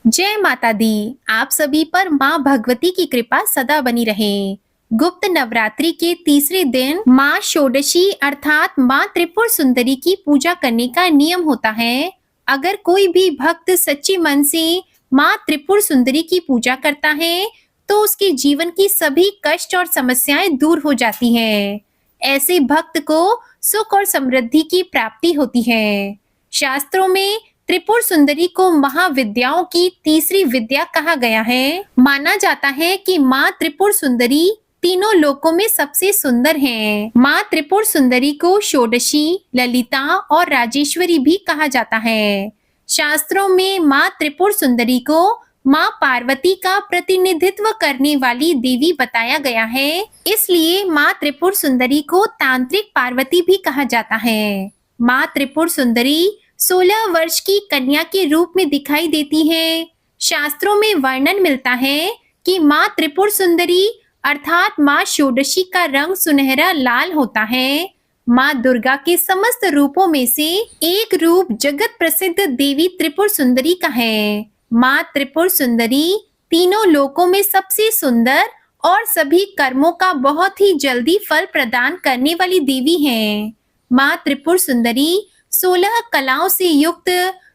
जय माता दी। आप सभी पर माँ भगवती की कृपा सदा बनी रहे। गुप्त नवरात्रि के तीसरे दिन माँ षोडशी अर्थात माँ त्रिपुर सुंदरी की पूजा करने का नियम होता है। अगर कोई भी भक्त सच्चे मन से माँ त्रिपुर सुंदरी की पूजा करता है तो उसके जीवन की सभी कष्ट और समस्याएं दूर हो जाती हैं। ऐसे भक्त को सुख और समृद्धि की प्राप्ति होती है। शास्त्रों में त्रिपुर सुंदरी को महाविद्याओं की तीसरी विद्या कहा गया है। माना जाता है कि माँ त्रिपुर सुंदरी तीनों लोकों में सबसे सुंदर हैं। माँ त्रिपुर सुंदरी को षोडशी, ललिता और राजेश्वरी भी कहा जाता है। शास्त्रों में माँ त्रिपुर सुंदरी को माँ पार्वती का प्रतिनिधित्व करने वाली देवी बताया गया है। इसलिए माँ त्रिपुर सुंदरी को तांत्रिक पार्वती भी कहा जाता है। माँ त्रिपुर सुंदरी 16 वर्ष की कन्या के रूप में दिखाई देती है। शास्त्रों में वर्णन मिलता है कि माँ त्रिपुर सुंदरी अर्थात माँ षोडशी का रंग सुनहरा लाल होता है। माँ दुर्गा के समस्त रूपों में से एक रूप जगत प्रसिद्ध देवी त्रिपुर सुंदरी का है। माँ त्रिपुर सुंदरी तीनों लोकों में सबसे सुंदर और सभी कर्मों का बहुत ही जल्दी फल प्रदान करने वाली देवी है। माँ त्रिपुर सुंदरी 16 कलाओं से युक्त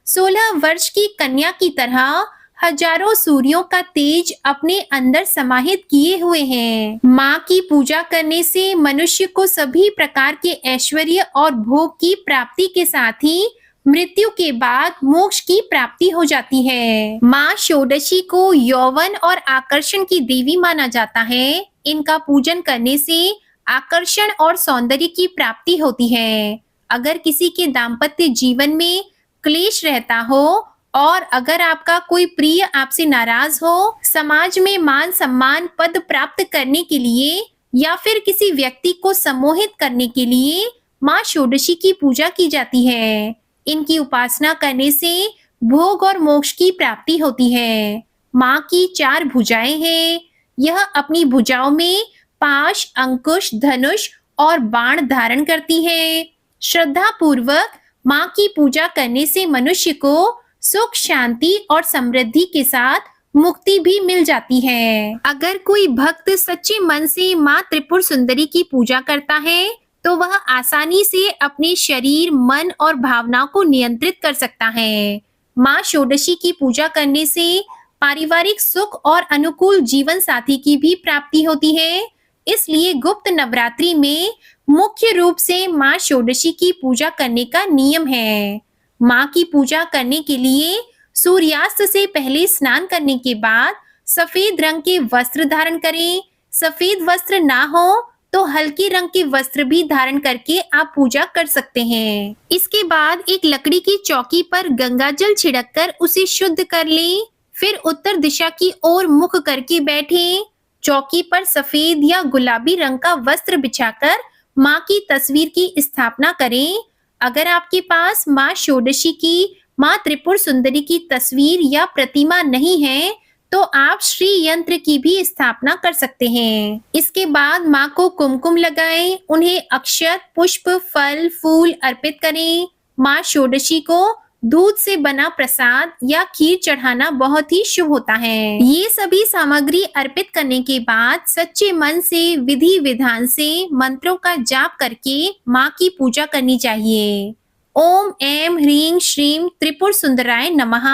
16 वर्ष की कन्या की तरह हजारों सूर्यों का तेज अपने अंदर समाहित किए हुए हैं। माँ की पूजा करने से मनुष्य को सभी प्रकार के ऐश्वर्य और भोग की प्राप्ति के साथ ही मृत्यु के बाद मोक्ष की प्राप्ति हो जाती है। माँ षोडशी को यौवन और आकर्षण की देवी माना जाता है। इनका पूजन करने से आकर्षण और सौंदर्य की प्राप्ति होती है। अगर किसी के दाम्पत्य जीवन में क्लेश रहता हो और अगर आपका कोई प्रिय आपसे नाराज हो, समाज में मान सम्मान पद प्राप्त करने के लिए या फिर किसी व्यक्ति को सम्मोहित करने के लिए माँ षोडशी की पूजा की जाती है। इनकी उपासना करने से भोग और मोक्ष की प्राप्ति होती है। माँ की 4 भुजाएं हैं। यह अपनी भुजाओं में पाश, अंकुश, धनुष और बाण धारण करती है। श्रद्धा पूर्वक माँ की पूजा करने से मनुष्य को सुख, शांति और समृद्धि के साथ मुक्ति भी मिल जाती है। अगर कोई भक्त सच्चे मन से माँ त्रिपुर सुंदरी की पूजा करता है तो वह आसानी से अपने शरीर, मन और भावनाओं को नियंत्रित कर सकता है। माँ षोडशी की पूजा करने से पारिवारिक सुख और अनुकूल जीवन साथी की भी प्राप्ति होती है। इसलिए गुप्त नवरात्रि में मुख्य रूप से माँ षोडशी की पूजा करने का नियम है। माँ की पूजा करने के लिए सूर्यास्त से पहले स्नान करने के बाद सफेद रंग के वस्त्र धारण करें। सफेद वस्त्र ना हो तो हल्के रंग के वस्त्र भी धारण करके आप पूजा कर सकते हैं। इसके बाद एक लकड़ी की चौकी पर गंगा जल छिड़ककर उसे शुद्ध कर लें। फिर उत्तर दिशा की ओर मुख करके बैठें। चौकी पर सफेद या गुलाबी रंग का वस्त्र बिछाकर माँ की तस्वीर की स्थापना करें। अगर आपके पास माँ षोडशी की, माँ त्रिपुर सुंदरी की तस्वीर या प्रतिमा नहीं है तो आप श्री यंत्र की भी स्थापना कर सकते हैं। इसके बाद माँ को कुमकुम लगाएं, उन्हें अक्षत, पुष्प, फल, फूल अर्पित करें। माँ षोडशी को दूध से बना प्रसाद या खीर चढ़ाना बहुत ही शुभ होता है। ये सभी सामग्री अर्पित करने के बाद सच्चे मन से विधि विधान से मंत्रों का जाप करके माँ की पूजा करनी चाहिए। ओम ऐं ह्रीं श्रीं त्रिपुर सुंदराय नमः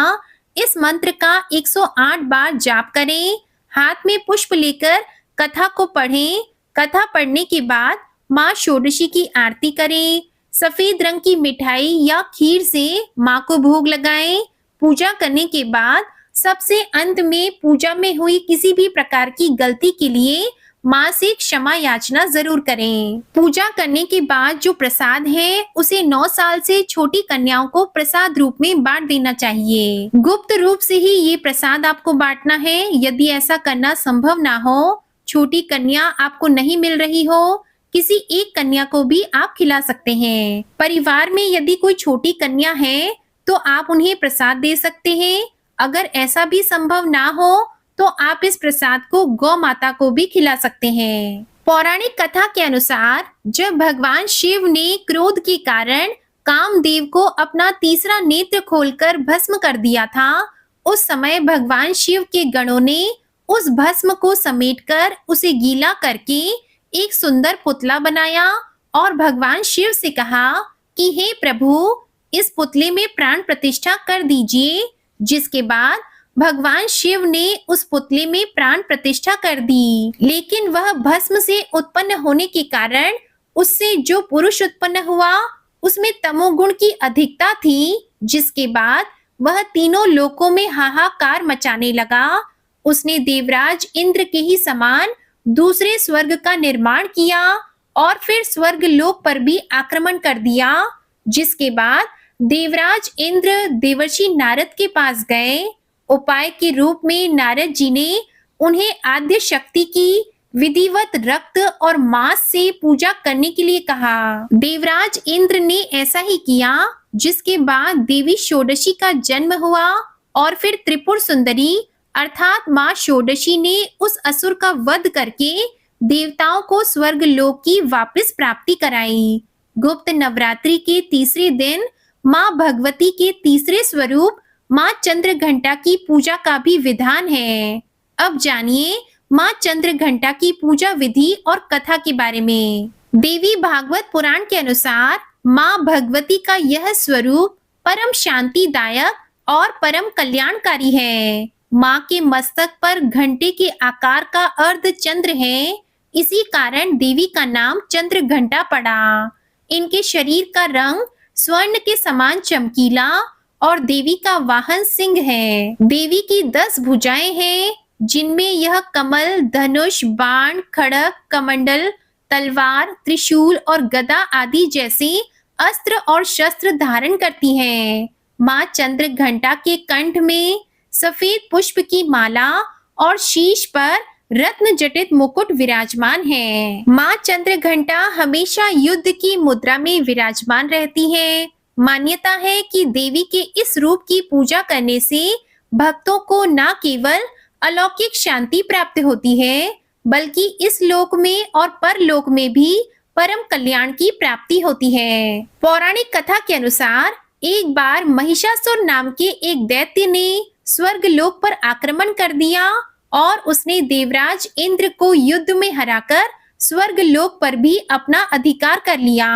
इस मंत्र का 108 बार जाप करें। हाथ में पुष्प लेकर कथा को पढ़ें। कथा पढ़ने के बाद माँ षोडशी की आरती करें। सफेद रंग की मिठाई या खीर से माँ को भोग लगाएं। पूजा करने के बाद सबसे अंत में पूजा में हुई किसी भी प्रकार की गलती के लिए माँ से क्षमा याचना जरूर करें। पूजा करने के बाद जो प्रसाद है उसे 9 साल से छोटी कन्याओं को प्रसाद रूप में बांट देना चाहिए। गुप्त रूप से ही ये प्रसाद आपको बांटना है। यदि ऐसा करना संभव ना हो, छोटी कन्या आपको नहीं मिल रही हो, किसी एक कन्या को भी आप खिला सकते हैं। परिवार में यदि कोई छोटी कन्या है तो आप उन्हें प्रसाद दे सकते हैं। अगर ऐसा भी संभव ना हो तो आप इस प्रसाद को गौ माता को भी खिला सकते हैं। पौराणिक कथा के अनुसार जब भगवान शिव ने क्रोध के कारण कामदेव को अपना तीसरा नेत्र खोलकर भस्म कर दिया था, उस समय भगवान शिव के गणों ने उस भस्म को समेटकर उसे गीला करके एक सुंदर पुतला बनाया और भगवान शिव से कहा कि हे प्रभु, इस पुतले में प्राण प्रतिष्ठा कर दीजिए। जिसके बाद भगवान शिव ने उस पुतले में प्राण प्रतिष्ठा कर दी। लेकिन वह भस्म से उत्पन्न होने के कारण उससे जो पुरुष उत्पन्न हुआ उसमें तमोगुण की अधिकता थी, जिसके बाद वह तीनों लोकों में हाहाकार मचाने लगा। उसने देवराज इंद्र के ही समान दूसरे स्वर्ग का निर्माण किया और फिर स्वर्ग लोक पर भी आक्रमण कर दिया। जिसके बाद देवराज इंद्र देवर्षि नारद के पास गए। उपाय के रूप में नारद जी ने उन्हें आद्य शक्ति की विधिवत रक्त और मांस से पूजा करने के लिए कहा। देवराज इंद्र ने ऐसा ही किया, जिसके बाद देवी षोडशी का जन्म हुआ और फिर त्रिपुर सुंदरी अर्थात माँ षोडशी ने उस असुर का वध करके देवताओं को स्वर्ग लोक की वापस प्राप्ति कराई। गुप्त नवरात्रि के तीसरे दिन माँ भगवती के तीसरे स्वरूप माँ चंद्रघंटा की पूजा का भी विधान है। अब जानिए माँ चंद्रघंटा की पूजा विधि और कथा के बारे में। देवी भागवत पुराण के अनुसार माँ भगवती का यह स्वरूप परम शांतिदायक और परम कल्याणकारी है। माँ के मस्तक पर घंटे के आकार का अर्ध चंद्र है, इसी कारण देवी का नाम चंद्रघंटा पड़ा। इनके शरीर का रंग स्वर्ण के समान चमकीला और देवी का वाहन सिंह है। देवी की 10 भुजाएं हैं, जिनमें यह कमल, धनुष, बाण, खड़ग, कमंडल, तलवार, त्रिशूल और गदा आदि जैसे अस्त्र और शस्त्र धारण करती हैं। माँ चंद्रघंटा के कंठ में सफेद पुष्प की माला और शीश पर रत्न जटित मुकुट विराजमान है। माँ चंद्रघंटा हमेशा युद्ध की मुद्रा में विराजमान रहती है। मान्यता है कि देवी के इस रूप की पूजा करने से भक्तों को न केवल अलौकिक शांति प्राप्त होती है, बल्कि इस लोक में और परलोक में भी परम कल्याण की प्राप्ति होती है। पौराणिक कथा के अनुसार एक बार महिषासुर नाम के एक दैत्य ने स्वर्ग लोक पर आक्रमण कर दिया और उसने देवराज इंद्र को युद्ध में हराकर स्वर्ग लोक पर भी अपना अधिकार कर लिया।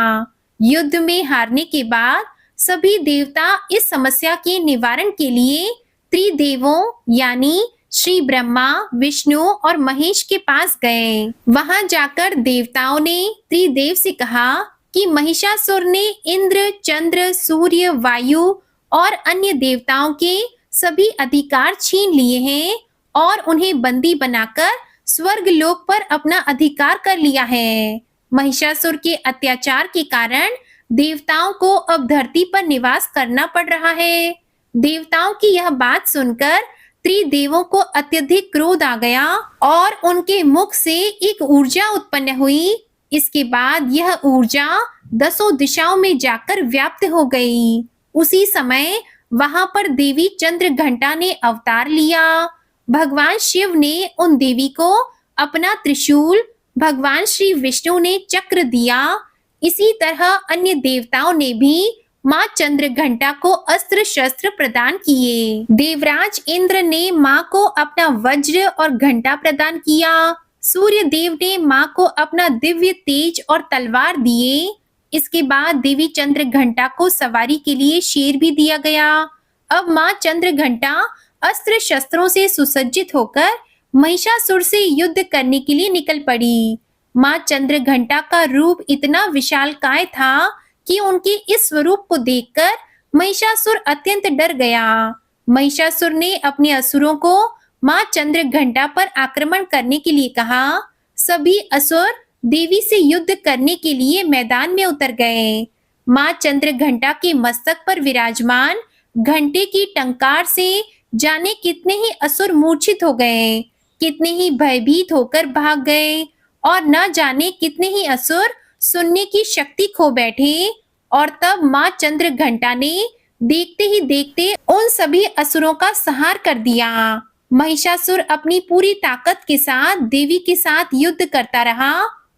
युद्ध में हारने के बाद सभी देवता इस समस्या के निवारण के लिए त्रिदेवों यानी श्री ब्रह्मा, विष्णु और महेश के पास गए। वहां जाकर देवताओं ने त्रिदेव से कहा कि महिषासुर ने इंद्र, चंद्र, सूर्य, वायु और अन्य देवताओं के सभी अधिकार छीन लिए हैं और उन्हें बंदी बनाकर स्वर्ग लोक पर अपना अधिकार कर लिया है। महिषासुर के अत्याचार के कारण देवताओं को अब धरती पर निवास करना पड़ रहा है। देवताओं की यह बात सुनकर त्रिदेवों को अत्यधिक क्रोध आ गया और उनके मुख से एक ऊर्जा उत्पन्न हुई। इसके बाद यह ऊर्जा 10 दिशाओं में जाकर व्याप्त हो गई। उसी समय वहां पर देवी चंद्रघंटा ने अवतार लिया। भगवान शिव ने उन देवी को अपना त्रिशूल, भगवान श्री विष्णु ने चक्र दिया। इसी तरह अन्य देवताओं ने भी माँ चंद्रघंटा को अस्त्र शस्त्र प्रदान किए। देवराज इंद्र ने माँ को अपना वज्र और घंटा प्रदान किया। सूर्य देव ने माँ को अपना दिव्य तेज और तलवार दिए। इसके बाद देवी चंद्रघंटा को सवारी के लिए शेर भी दिया गया। अब माँ चंद्रघंटा अस्त्र शस्त्रों से सुसज्जित होकर महिषासुर से युद्ध करने के लिए निकल पड़ी। माँ चंद्रघंटा का रूप इतना विशालकाय था कि उनके इस स्वरूप को देखकर महिषासुर अत्यंत डर गया। महिषासुर ने अपने असुरों को माँ चंद्रघंटा पर आक्रमण करने के लिए कहा। सभी असुर देवी से युद्ध करने के लिए मैदान में उतर गए। माँ चंद्रघंटा के मस्तक पर विराजमान घंटे की टंकार से जाने कितने ही असुर मूर्छित हो गए, कितने ही भयभीत होकर भाग गए और न जाने कितने ही असुर सुनने की शक्ति खो बैठे। और तब माँ चंद्रघंटा ने देखते ही देखते उन सभी असुरों का संहार कर दिया। महिषासुर अपनी पूरी ताकत के साथ देवी के साथ युद्ध करता रहा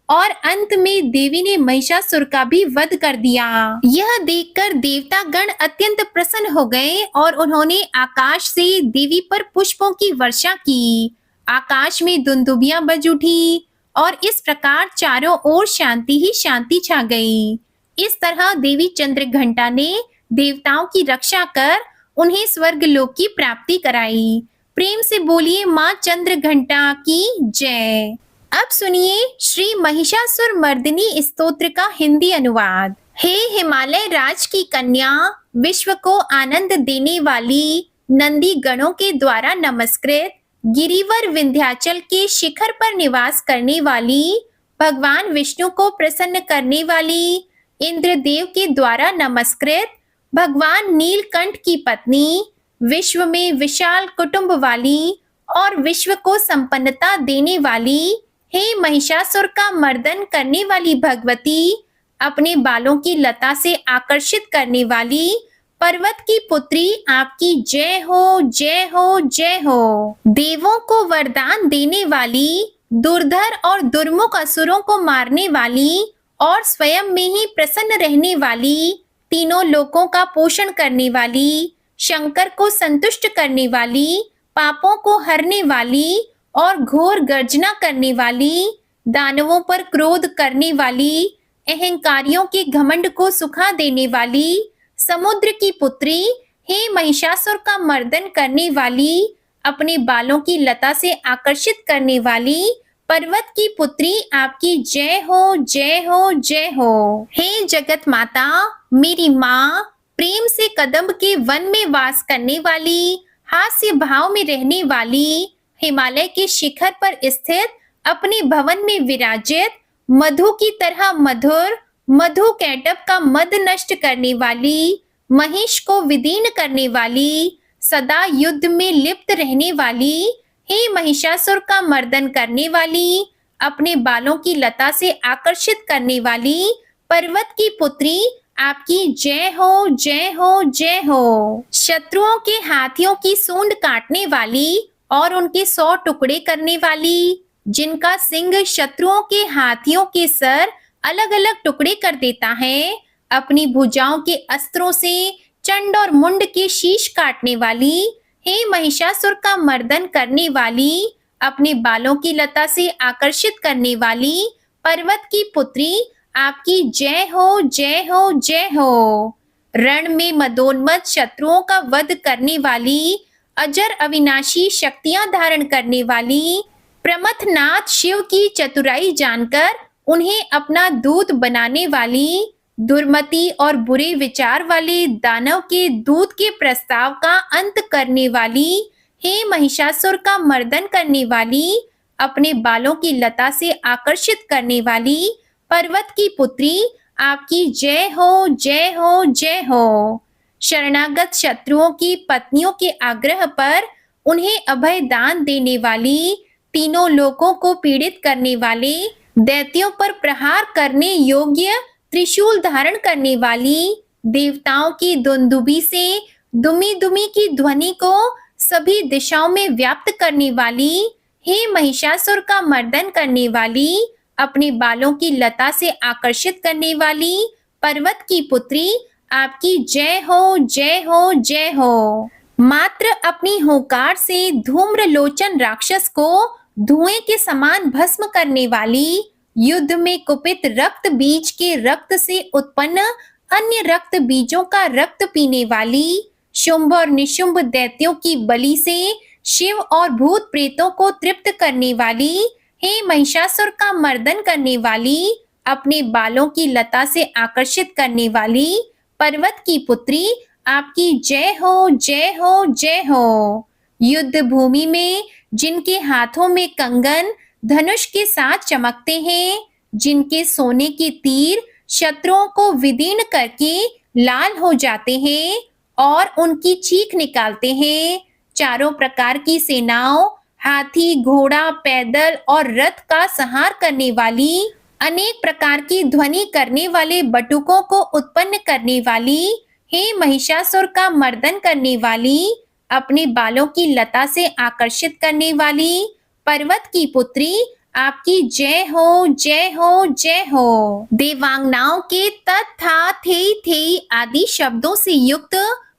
और अंत में देवी ने महिषासुर का भी वध कर दिया। यह देखकर देवतागण अत्यंत प्रसन्न हो गए और उन्होंने आकाश से देवी पर पुष्पों की वर्षा की। आकाश में दुंदुभियां बज उठी और इस प्रकार चारों ओर शांति ही शांति छा गई। इस तरह देवी चंद्रघंटा ने देवताओं की रक्षा कर उन्हें स्वर्ग लोक की प्राप्ति कराई। प्रेम से बोलिए माँ चंद्रघंटा की जय। अब सुनिए श्री महिषासुर मर्दिनी स्तोत्र का हिंदी अनुवाद। हे हिमालय राज की कन्या, विश्व को आनंद देने वाली, नंदी गणों के द्वारा नमस्कृत, गिरिवर विंध्याचल के शिखर पर निवास करने वाली, भगवान विष्णु को प्रसन्न करने वाली, इंद्रदेव के द्वारा नमस्कृत, भगवान नीलकंठ की पत्नी, विश्व में विशाल कुटुंब वाली और विश्व को संपन्नता देने वाली, हे महिषासुर का मर्दन करने वाली भगवती, अपने बालों की लता से आकर्षित करने वाली पर्वत की पुत्री, आपकी जय हो जय हो जय हो। देवों को वरदान देने वाली, दुर्धर और दुर्मुख असुरों को मारने वाली और स्वयं में ही प्रसन्न रहने वाली, तीनों लोकों का पोषण करने वाली, शंकर को संतुष्ट करने वाली, पापों को हरने वाली और घोर गर्जना करने वाली, दानवों पर क्रोध करने वाली, अहंकारियों के घमंड को सुखा देने वाली, समुद्र की पुत्री, हे महिषासुर का मर्दन करने वाली, अपने बालों की लता से आकर्षित करने वाली पर्वत की पुत्री, आपकी जय हो जय हो जय हो। हे जगत माता, मेरी माँ, प्रेम से कदम्ब के वन में वास करने वाली, हास्य भाव में रहने वाली, हिमालय के शिखर पर स्थित, अपने भवन में विराजित, मधु की तरह मधुर, मधु कैटब का मद नष्ट करने वाली, महिष को विदीर्ण करने वाली, सदा युद्ध में लिप्त रहने वाली, हे महिषासुर का मर्दन करने वाली, अपने बालों की लता से आकर्षित करने वाली पर्वत की पुत्री, आपकी जय हो जय हो जय हो। शत्रुओं के हाथियों की सूंड काटने वाली और उनके 100 टुकड़े करने वाली, जिनका सिंह शत्रुओं के हाथियों के सर अलग अलग टुकड़े कर देता है, अपनी भुजाओं के अस्त्रों से चंड और मुंड के शीश काटने वाली, हे महिषासुर का मर्दन करने वाली, अपने बालों की लता से आकर्षित करने वाली पर्वत की पुत्री, आपकी जय हो जय हो जय हो। रण में मदोन्मत्त शत्रुओं का वध करने वाली, अजर अविनाशी शक्तियां धारण करने वाली, प्रमथनाथ शिव की चतुराई जानकर उन्हें अपना दूत बनाने वाली, दुर्मति और बुरे विचार वाले दानव के दूत के प्रस्ताव का अंत करने वाली, हे महिषासुर का मर्दन करने वाली, अपने बालों की लता से आकर्षित करने वाली पर्वत की पुत्री, आपकी जय हो जय हो जय हो। शरणागत शत्रुओं की पत्नियों के आग्रह पर उन्हें अभय दान देने वाली, तीनों लोकों को पीड़ित करने वाले, दैत्यों पर प्रहार करने योग्य त्रिशूल धारण करने वाली, देवताओं की दुंदुभी से दुमी दुमी की ध्वनि को सभी दिशाओं में व्याप्त करने वाली, हे महिषासुर का मर्दन करने वाली, अपने बालों की लता से आकर्षित करने वाली पर्वत की पुत्री, आपकी जय हो जय हो जय हो। मात्र अपनी हुंकार से धूम्रलोचन राक्षस को धुएं के समान भस्म करने वाली, युद्ध में कुपित रक्त बीज के रक्त से उत्पन्न अन्य रक्त बीजों का रक्त पीने वाली, शुंभ और निशुंभ दैत्यों की बलि से शिव और भूत प्रेतों को तृप्त करने वाली, हे महिषासुर का मर्दन करने वाली, अपने बालों की लता से आकर्षित करने वाली पर्वत की पुत्री, आपकी जय हो जय हो जय हो। युद्ध भूमि में जिनके हाथों में कंगन धनुष के साथ चमकते हैं, जिनके सोने के तीर शत्रुओं को विदीर्ण करके लाल हो जाते हैं और उनकी चीख निकालते हैं, चारों प्रकार की सेनाओं, हाथी, घोड़ा, पैदल और रथ का संहार करने वाली, अनेक प्रकार की ध्वनि करने वाले बटुकों को उत्पन्न करने वाली, हे महिषासुर का मर्दन करने वाली, अपने बालों की लता से आकर्षित करने वाली पर्वत की पुत्री, आपकी जय हो, जय हो, जय हो। देवांगनाओं के तथा थे आदि शब्दों से युक्त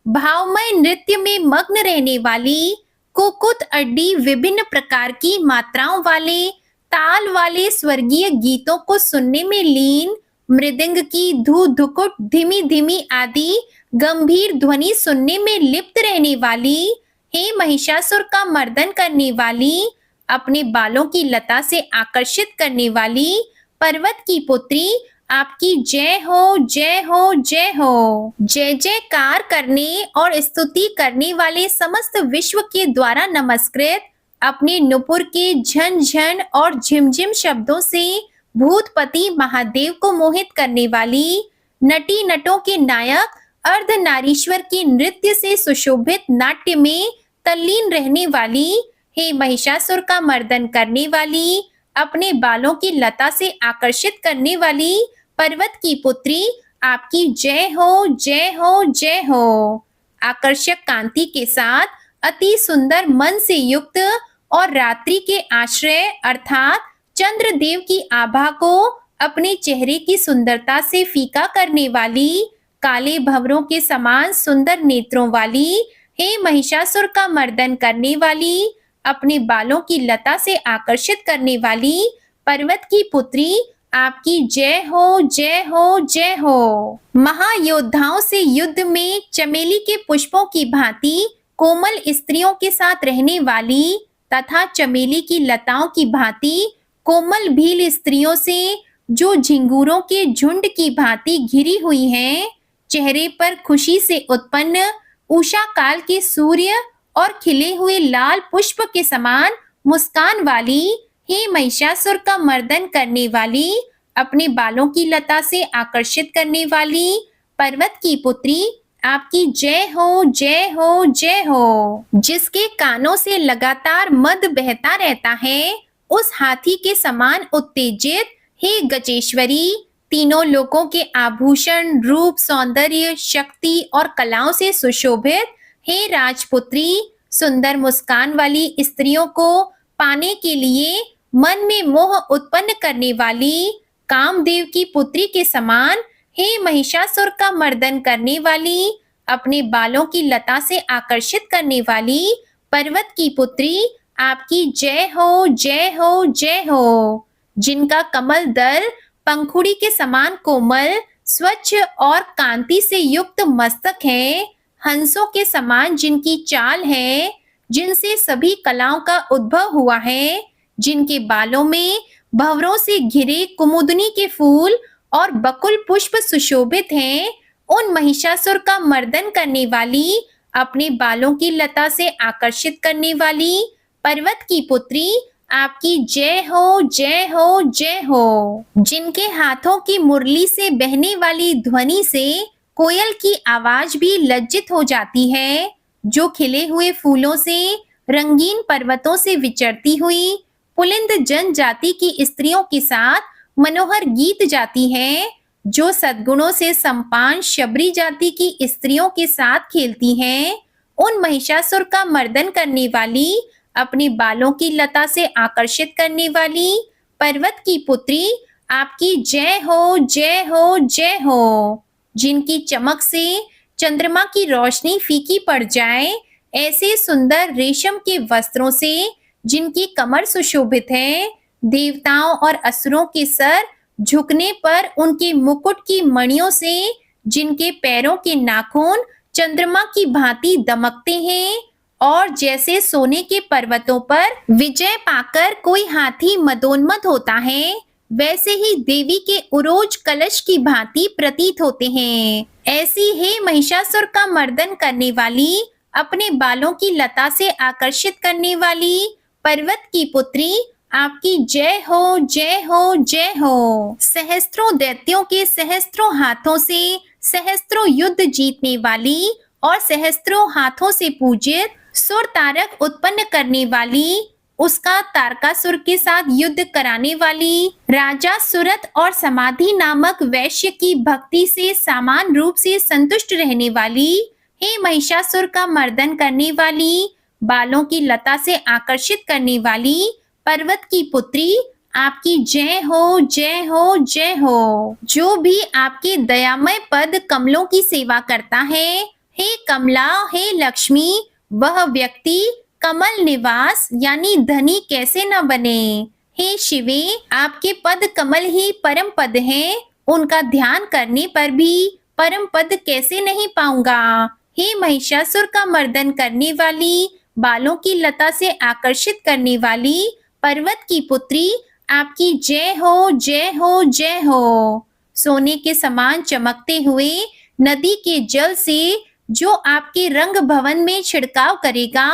भावमय नृत्य में मग्न रहने वाली कुकुत अड्डी विभिन्न प्रकार की मात्राओं वाले ताल वाले स्वर्गीय गीतों को सुनने में लीन, मृदंग की धू धुकुट धीमी धीमी आदि गंभीर ध्वनि सुनने में लिप्त रहने वाली, हे महिषासुर का मर्दन करने वाली, अपने बालों की लता से आकर्षित करने वाली पर्वत की पुत्री, आपकी जय हो, जय हो, जय हो। जय जयकार करने और स्तुति करने वाले समस्त विश्व के द्वारा नमस्कृत, अपने नुपुर के झन झन और झिमझिम शब्दों से भूतपति महादेव को मोहित करने वाली, नटी नटों के नायक अर्धनारीश्वर के नृत्य से सुशोभित नाट्य में तल्लीन रहने वाली, हे महिषासुर का मर्दन करने वाली, अपने बालों की लता से आकर्षित करने वाली पर्वत की पुत्री, आपकी जय हो, जय हो, जय हो। आकर्षक कांति के साथ अति सुंदर मन से युक्त और रात्रि के आश्रय अर्थात चंद्रदेव की आभा को अपने चेहरे की सुंदरता से फीका करने वाली, काले भंवरों के समान सुंदर नेत्रों वाली, हे महिषासुर का मर्दन करने वाली, अपने बालों की लता से आकर्षित करने वाली पर्वत की पुत्री, आपकी जय हो, जय हो, जय हो। महायोद्धाओं से युद्ध में चमेली के पुष्पों की भांति कोमल स्त्रियों के साथ रहने वाली तथा चमेली की लताओं की भांति कोमल भील स्त्रियों से जो झिंगूरों के झुंड की भांति घिरी हुई हैं, चेहरे पर खुशी से उत्पन्न उषा काल के सूर्य और खिले हुए लाल पुष्प के समान मुस्कान वाली, हे महिषासुर का मर्दन करने वाली, अपने बालों की लता से आकर्षित करने वाली पर्वत की पुत्री, आपकी जय हो, जय हो, जय हो। जिसके कानों से लगातार मद बहता रहता है, उस हाथी के समान उत्तेजित, हे गजेश्वरी, तीनों लोकों के आभूषण रूप सौंदर्य शक्ति और कलाओं से सुशोभित, हे राजपुत्री, सुंदर मुस्कान वाली स्त्रियों को पाने के लिए मन में मोह उत्पन्न करने वाली कामदेव की पुत्री के समान, हे महिषासुर का मर्दन करने वाली, अपने बालों की लता से आकर्षित करने वाली पर्वत की पुत्री, आपकी जय हो, जय हो, जय हो। जिनका कमल दल पंखुड़ी के समान कोमल स्वच्छ और कांति से युक्त मस्तक है, हंसों के समान जिनकी चाल है, जिनसे सभी कलाओं का उद्भव हुआ है, जिनके बालों में भंवरों से घिरे कुमुदनी के फूल और बकुल पुष्प सुशोभित हैं, उन महिषासुर का मर्दन करने वाली, अपने बालों की लता से आकर्षित करने वाली पर्वत की पुत्री, आपकी जय हो, जय हो, जय हो। जिनके हाथों की मुरली से बहने वाली ध्वनि से कोयल की आवाज भी लज्जित हो जाती है, जो खिले हुए फूलों से रंगीन पर्वतों से विचरती हुई पुलिंद जनजाति की स्त्रियों के साथ मनोहर गीत जाती है, जो सद्गुणों से संपान शबरी जाति की स्त्रियों के साथ खेलती हैं, उन महिषासुर का मर्दन करने वाली, अपने बालों की लता से आकर्षित करने वाली पर्वत की पुत्री, आपकी जय हो, जय हो, जय हो। जिनकी चमक से चंद्रमा की रोशनी फीकी पड़ जाए, ऐसे सुंदर रेशम के वस्त्रों से जिनकी कमर सुशोभित है, देवताओं और असुरों के सर झुकने पर उनके मुकुट की मणियों से जिनके पैरों के नाखून चंद्रमा की भांति दमकते हैं, और जैसे सोने के पर्वतों पर विजय पाकर कोई हाथी मदोन्मत्त होता है, वैसे ही देवी के उरोज कलश की भांति प्रतीत होते हैं। ऐसी हे महिषासुर का मर्दन करने वाली, अपने बालों की लता से आकर्षित करने वाली पर्वत की पुत्री, आपकी जय हो, जय हो, जय हो। सहस्त्रों दैत्यों के सहस्त्रों हाथों से सहस्त्रों युद्ध जीतने वाली और सहस्त्रों हाथों से पूजित सुर तारक उत्पन्न करने वाली, उसका तारकासुर के साथ युद्ध कराने वाली, राजा सुरत और समाधि नामक वैश्य की भक्ति से समान रूप से संतुष्ट रहने वाली, हे महिषासुर का मर्दन करने वाली, बालों की लता से आकर्षित करने वाली पर्वत की पुत्री, आपकी जय हो, जय हो, जय हो। जो भी आपके दयामय पद कमलों की सेवा करता है, हे कमला, हे लक्ष्मी, वह व्यक्ति कमल निवास यानी धनी कैसे न बने। हे शिवे, आपके पद कमल ही परम पद हैं, उनका ध्यान करने पर भी परम पद कैसे नहीं पाऊंगा। हे महिषासुर का मर्दन करने वाली, बालों की लता से आकर्षित करने वाली पर्वत की पुत्री, आपकी जय हो, जय हो, जय हो। सोने के समान चमकते हुए नदी के जल से जो आपके रंग भवन में छिड़काव करेगा,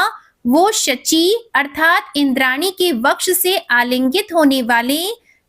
वो शची अर्थात इंद्राणी के वक्ष से आलिंगित होने वाले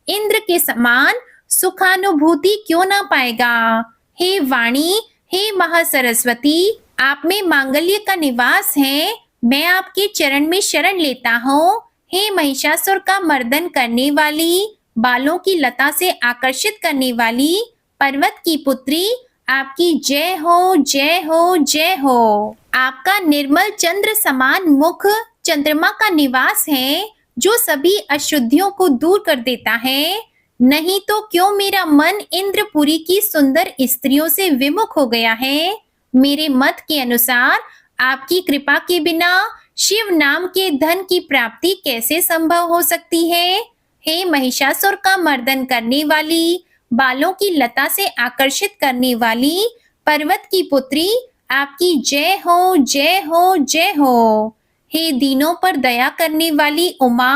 इंद्र के समान सुखानुभूति क्यों ना पाएगा। हे वाणी, हे महासरस्वती, आप में मांगल्य का निवास है, मैं आपके चरण में शरण लेता हूँ। हे महिषासुर का मर्दन करने वाली, बालों की लता से आकर्षित करने वाली पर्वत की पुत्री, आपकी जय हो, जय हो, जय हो। आपका निर्मल चंद्र समान मुख चंद्रमा का निवास है, जो सभी अशुद्धियों को दूर कर देता है। नहीं तो क्यों मेरा मन इंद्रपुरी की सुंदर स्त्रियों से विमुख हो गया है। मेरे मत के अनुसार आपकी कृपा के बिना शिव नाम के धन की प्राप्ति कैसे संभव हो सकती है। हे महिषासुर का मर्दन करने वाली, बालों की लता से आकर्षित करने वाली पर्वत की पुत्री, आपकी जय हो, जय हो, जय हो। हे दीनों पर दया करने वाली उमा,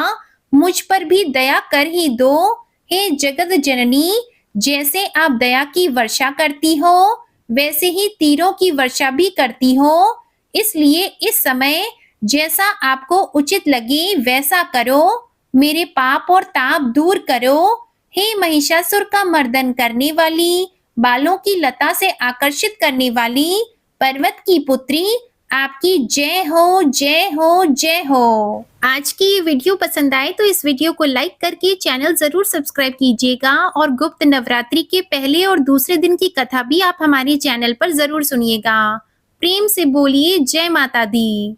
मुझ पर भी दया कर ही दो। हे जगत जननी, जैसे आप दया की वर्षा करती हो, वैसे ही तीरों की वर्षा भी करती हो। इसलिए इस समय जैसा आपको उचित लगे वैसा करो, मेरे पाप और ताप दूर करो। हे महिषासुर का मर्दन करने वाली, बालों की लता से आकर्षित करने वाली पर्वत की पुत्री, आपकी जय हो, जय हो, जय हो। आज की ये वीडियो पसंद आए तो इस वीडियो को लाइक करके चैनल जरूर सब्सक्राइब कीजिएगा और गुप्त नवरात्रि के पहले और दूसरे दिन की कथा भी आप हमारे चैनल पर जरूर सुनिएगा। प्रेम से बोलिए जय माता दी।